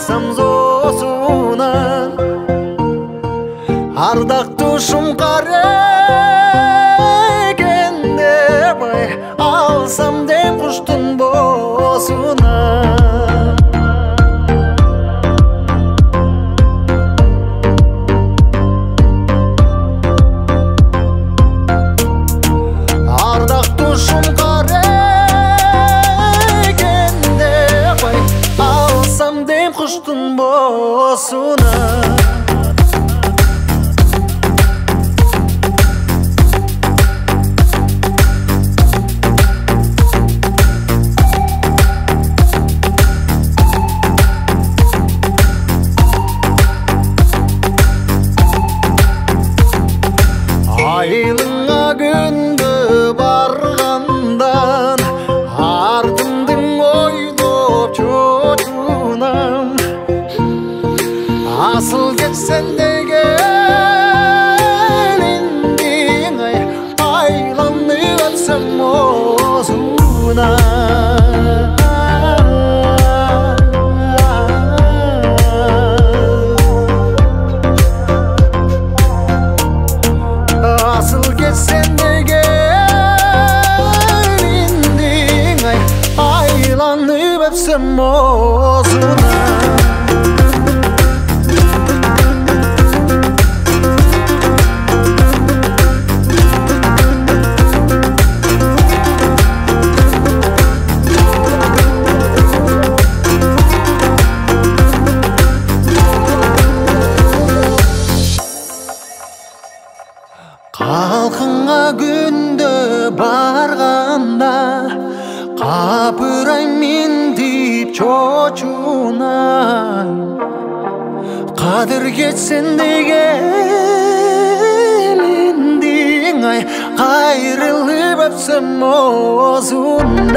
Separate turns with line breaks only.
алсам зосунан ардактушум карекен деп алсам дем куштун боосунан ардактушум карекен деп алсам дем куштун боосунан айылыңа күндө баргандан артымдын ойлоп чочунам асыл кетсен дегениң айланып өтсөм оозунан асыл кетсен дегениң айланып өпсөм оозунан Калкыңа күндө барганда капыраймен деп чочунам кадыр кетсен дегениң кайрылып өпсөм оозунан